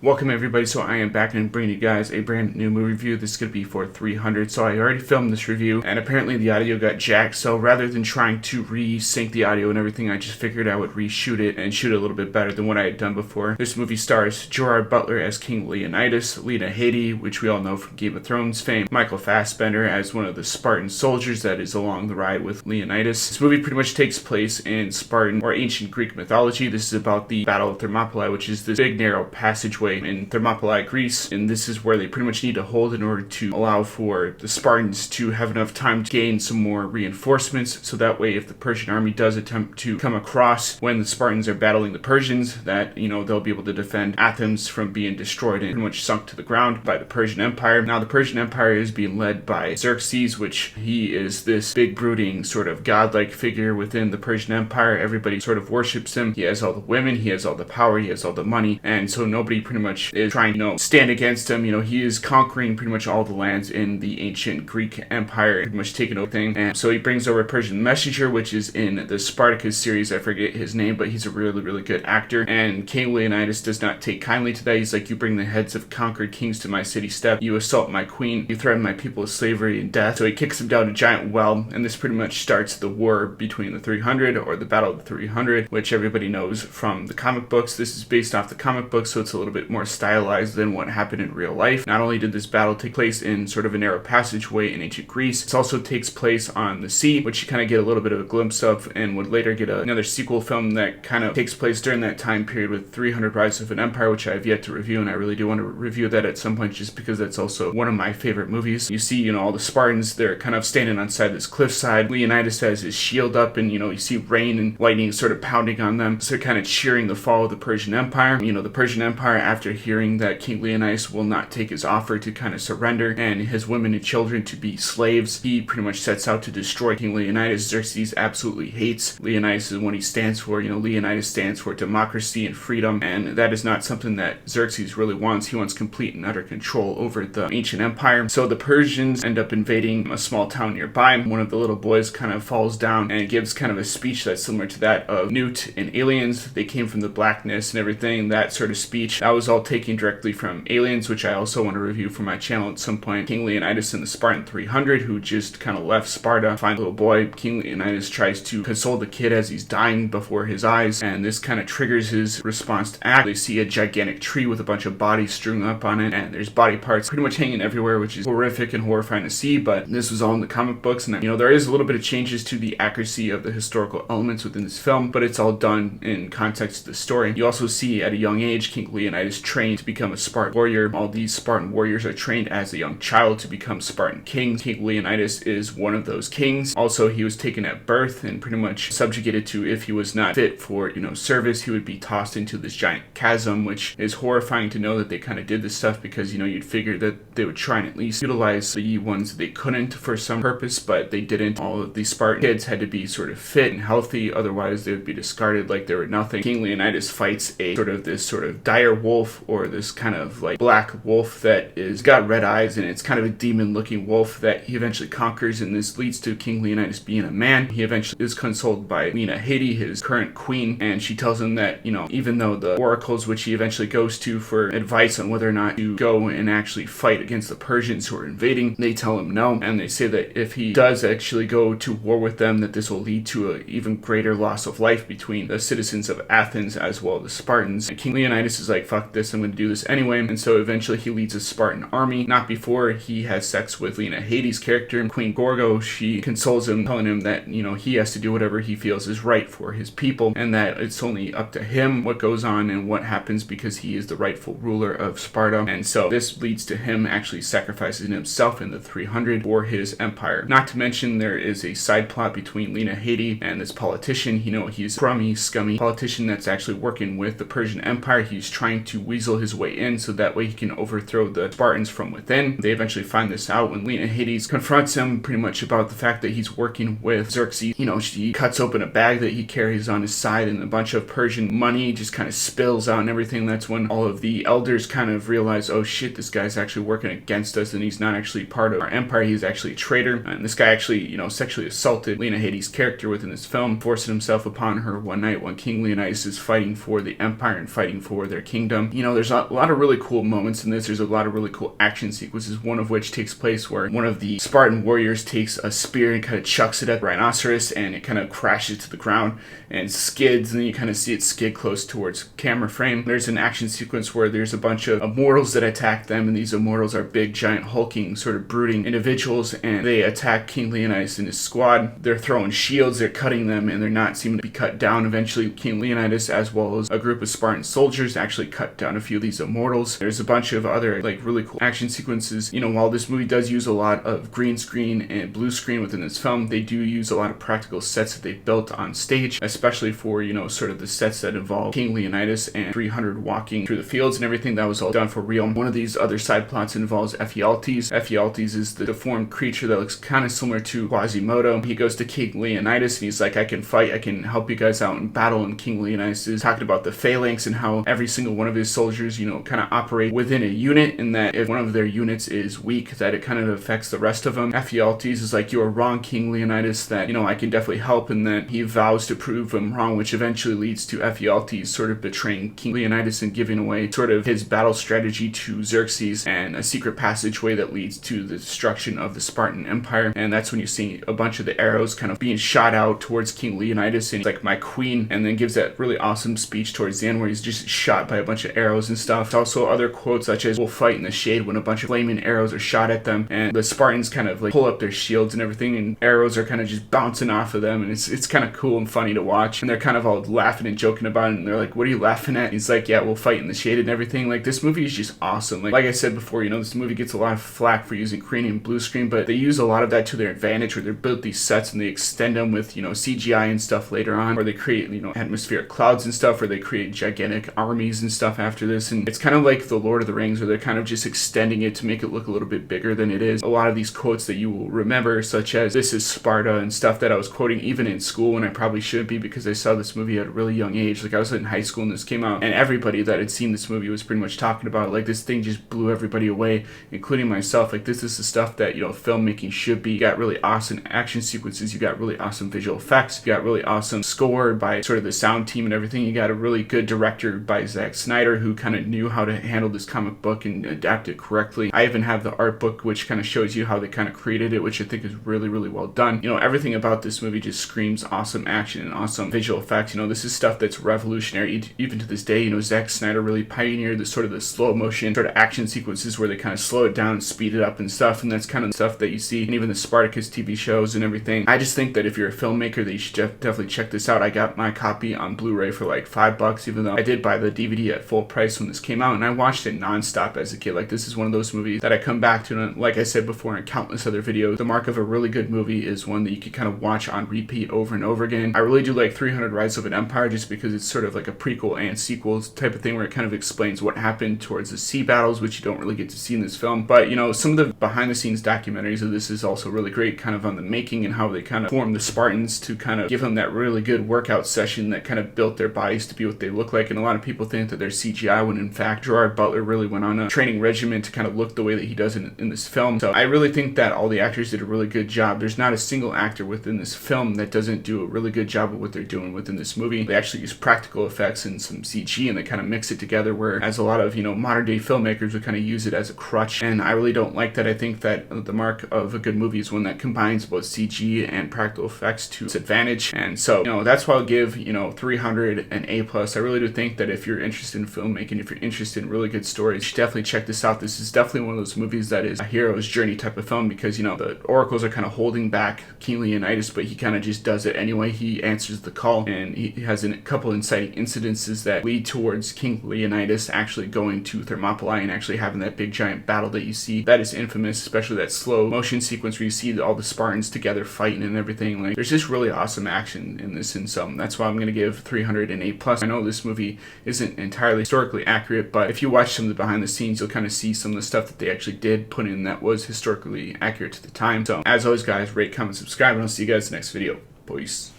Welcome everybody, so I am back and bringing you guys a brand new movie review. This is going to be for 300, so I already filmed this review, and apparently the audio got jacked, so rather than trying to re-sync the audio and everything, I just figured I would reshoot it and shoot it a little bit better than what I had done before. This movie stars Gerard Butler as King Leonidas, Lena Headey, which we all know from Game of Thrones fame, Michael Fassbender as one of the Spartan soldiers that is along the ride with Leonidas. This movie pretty much takes place in Spartan or ancient Greek mythology. This is about the Battle of Thermopylae, which is this big narrow passageway in Thermopylae, Greece, and this is where they pretty much need to hold in order to allow for the Spartans to have enough time to gain some more reinforcements, so that way if the Persian army does attempt to come across when the Spartans are battling the Persians, that, you know, they'll be able to defend Athens from being destroyed and pretty much sunk to the ground by the Persian Empire. Now the Persian Empire is being led by Xerxes, which he is this big brooding sort of godlike figure within the Persian Empire. Everybody sort of worships him. He has all the women, he has all the power, he has all the money, and so nobody pretty much is trying to, stand against him. He is conquering pretty much all the lands in the ancient Greek Empire, pretty much taking over things. And so he brings over a Persian messenger, which is in the Spartacus series. I forget his name, but he's a really, really good actor. And King Leonidas does not take kindly to that. He's like, you bring the heads of conquered kings to my city step, you assault my queen, you threaten my people with slavery and death. So he kicks him down a giant well, and this pretty much starts the war between the 300, or the Battle of the 300, which everybody knows from the comic books. This is based off the comic books, so it's a little bit more stylized than what happened in real life. Not only did this battle take place in sort of a narrow passageway in ancient Greece, it also takes place on the sea, which you kind of get a little bit of a glimpse of, and would later get another sequel film that kind of takes place during that time period with 300 Rise of an Empire, which I have yet to review, and I really do want to review that at some point just because that's also one of my favorite movies. You see, all the Spartans, they're kind of standing on side this cliffside. Leonidas has his shield up, and you see rain and lightning sort of pounding on them, so kind of cheering the fall of the Persian Empire. The Persian Empire, after hearing that King Leonidas will not take his offer to kind of surrender and his women and children to be slaves, he pretty much sets out to destroy King Leonidas. Xerxes absolutely hates Leonidas and what he stands for. Leonidas stands for democracy and freedom, and that is not something that Xerxes really wants. He wants complete and utter control over the ancient empire. So the Persians end up invading a small town nearby. One of the little boys kind of falls down and gives kind of a speech that's similar to that of Newt in Aliens. They came from the blackness and everything, that sort of speech. That was all taken directly from Aliens, which I also want to review for my channel at some point. King Leonidas and the Spartan 300, who just kind of left Sparta, find a little boy. King Leonidas tries to console the kid as he's dying before his eyes, and this kind of triggers his response to act. They see a gigantic tree with a bunch of bodies strewn up on it, and there's body parts pretty much hanging everywhere, which is horrific and horrifying to see, but this was all in the comic books, and there is a little bit of changes to the accuracy of the historical elements within this film, but it's all done in context of the story. You also see at a young age King Leonidas trained to become a Spartan warrior. All these Spartan warriors are trained as a young child to become Spartan kings. King Leonidas is one of those kings. Also, he was taken at birth and pretty much subjugated to, if he was not fit for, service, he would be tossed into this giant chasm, which is horrifying to know that they kind of did this stuff because, you'd figure that they would try and at least utilize the ones they couldn't for some purpose, but they didn't. All of these Spartan kids had to be sort of fit and healthy, otherwise they would be discarded like they were nothing. King Leonidas fights a sort of dire wolf, or this kind of like black wolf that is got red eyes, and it's kind of a demon looking wolf that he eventually conquers, and this leads to King Leonidas being a man. He eventually is consoled by Lena Headey, his current queen, and she tells him that, even though the oracles which he eventually goes to for advice on whether or not to go and actually fight against the Persians who are invading, they tell him no, and they say that if he does actually go to war with them, that this will lead to an even greater loss of life between the citizens of Athens as well as the Spartans. And King Leonidas is like, fuck this, I'm going to do this anyway, and so eventually he leads a Spartan army. Not before he has sex with Lena Headey's character, Queen Gorgo. She consoles him, telling him that, he has to do whatever he feels is right for his people, and that it's only up to him what goes on and what happens because he is the rightful ruler of Sparta. And so this leads to him actually sacrificing himself in the 300 for his empire. Not to mention there is a side plot between Lena Headey and this politician. He's a crummy, scummy politician that's actually working with the Persian Empire. He's trying to weasel his way in so that way he can overthrow the Spartans from within. They eventually find this out when Lena Headey confronts him pretty much about the fact that he's working with Xerxes. She cuts open a bag that he carries on his side, and a bunch of Persian money just kind of spills out and everything. That's when all of the elders kind of realize, oh shit, this guy's actually working against us, and he's not actually part of our empire. He's actually a traitor. And this guy actually, sexually assaulted Lena Headey's character within this film, forcing himself upon her one night when King Leonidas is fighting for the empire and fighting for their kingdom. them. You know, there's a lot of really cool moments in this. There's a lot of really cool action sequences, one of which takes place where one of the Spartan warriors takes a spear and kind of chucks it at the rhinoceros, and it kind of crashes to the ground and skids, and then you kind of see it skid close towards camera frame. There's an action sequence where there's a bunch of immortals that attack them, and these immortals are big, giant, hulking, sort of brooding individuals, and they attack King Leonidas and his squad. They're throwing shields, they're cutting them, and they're not seeming to be cut down. Eventually, King Leonidas, as well as a group of Spartan soldiers, actually cut down a few of these immortals. There's a bunch of other, like, really cool action sequences. You know, while this movie does use a lot of green screen and blue screen within this film, they do use a lot of practical sets that they built on stage, especially for, you know, sort of the sets that involve King Leonidas and 300 walking through the fields and everything. That was all done for real. One of these other side plots involves Ephialtes. Ephialtes is the deformed creature that looks kind of similar to Quasimodo. He goes to King Leonidas and he's like, I can fight, I can help you guys out in battle. And King Leonidas is talking about the phalanx and how every single one of his soldiers, you know, kind of operate within a unit, and that if one of their units is weak, that it kind of affects the rest of them. Ephialtes is like, you are wrong, King Leonidas, that, you know, I can definitely help, and that he vows to prove him wrong, which eventually leads to Ephialtes sort of betraying King Leonidas and giving away sort of his battle strategy to Xerxes, and a secret passageway that leads to the destruction of the Spartan Empire. And that's when you see a bunch of the arrows kind of being shot out towards King Leonidas, and he's like, my queen, and then gives that really awesome speech towards the end where he's just shot by a bunch of arrows and stuff. There's also other quotes such as, we'll fight in the shade, when a bunch of flaming arrows are shot at them, and the Spartans kind of like pull up their shields and everything, and arrows are kind of just bouncing off of them, and it's kind of cool and funny to watch. And they're kind of all laughing and joking about it, and they're like, what are you laughing at? And he's like, yeah, we'll fight in the shade and everything. Like, this movie is just awesome. Like I said before, you know, this movie gets a lot of flack for using green and blue screen, but they use a lot of that to their advantage, where they build these sets and they extend them with, you know, CGI and stuff later on, or they create, you know, atmospheric clouds and stuff, or they create gigantic armies and stuff after this. And it's kind of like the Lord of the Rings, where they're kind of just extending it to make it look a little bit bigger than it is. A lot of these quotes that you will remember, such as this is Sparta and stuff, that I was quoting even in school when I probably shouldn't be, because I saw this movie at a really young age. Like, I was in high school when this came out, and everybody that had seen this movie was pretty much talking about it. Like, this thing just blew everybody away, including myself. Like, this is the stuff that, you know, filmmaking should be. You got really awesome action sequences, you got really awesome visual effects, you got really awesome score by sort of the sound team and everything. You got a really good director by Zack Snyder, who kind of knew how to handle this comic book and adapt it correctly. I even have the art book, which kind of shows you how they kind of created it, which I think is really, really well done. You know, everything about this movie just screams awesome action and awesome visual effects. You know, this is stuff that's revolutionary even to this day. You know, Zack Snyder really pioneered the sort of the slow motion sort of action sequences where they kind of slow it down and speed it up and stuff, and that's kind of stuff that you see in even the Spartacus TV shows and everything. I just think that if you're a filmmaker, that you should definitely check this out. I got my copy on Blu-ray for like $5, even though I did buy the DVD at full price when this came out, and I watched it nonstop as a kid. Like, this is one of those movies that I come back to, and like I said before in countless other videos, the mark of a really good movie is one that you can kind of watch on repeat over and over again. I really do like 300 Rise of an Empire, just because it's sort of like a prequel and sequel type of thing, where it kind of explains what happened towards the sea battles, which you don't really get to see in this film. But, you know, some of the behind the scenes documentaries of this is also really great, kind of on the making and how they kind of formed the Spartans to kind of give them that really good workout session that kind of built their bodies to be what they look like. And a lot of people think that they're CGI, when in fact Gerard Butler really went on a training regimen to kind of look the way that he does in this film. So I really think that all the actors did a really good job. There's not a single actor within this film that doesn't do a really good job of what they're doing within this movie. They actually use practical effects and some CG, and they kind of mix it together, whereas a lot of, you know, modern day filmmakers would kind of use it as a crutch, and I really don't like that. I think that the mark of a good movie is one that combines both CG and practical effects to its advantage. And so, you know, that's why I'll give, you know, 300 an A+. I really do think that if you're interested in filmmaking, if you're interested in really good stories, you should definitely check this out. This is definitely one of those movies that is a hero's journey type of film, because, you know, the oracles are kind of holding back King Leonidas, but he kind of just does it anyway. He answers the call, and he has a couple inciting incidences that lead towards King Leonidas actually going to Thermopylae and actually having that big giant battle that you see. That is infamous, especially that slow motion sequence where you see all the Spartans together fighting and everything. Like, there's just really awesome action in this, and so that's why I'm going to give 300 an A+. I know this movie isn't entirely historically accurate, but if you watch some of the behind the scenes, you'll kind of see some of the stuff that they actually did put in that was historically accurate to the time. So as always, guys, rate, comment, subscribe, and I'll see you guys in the next video. Peace.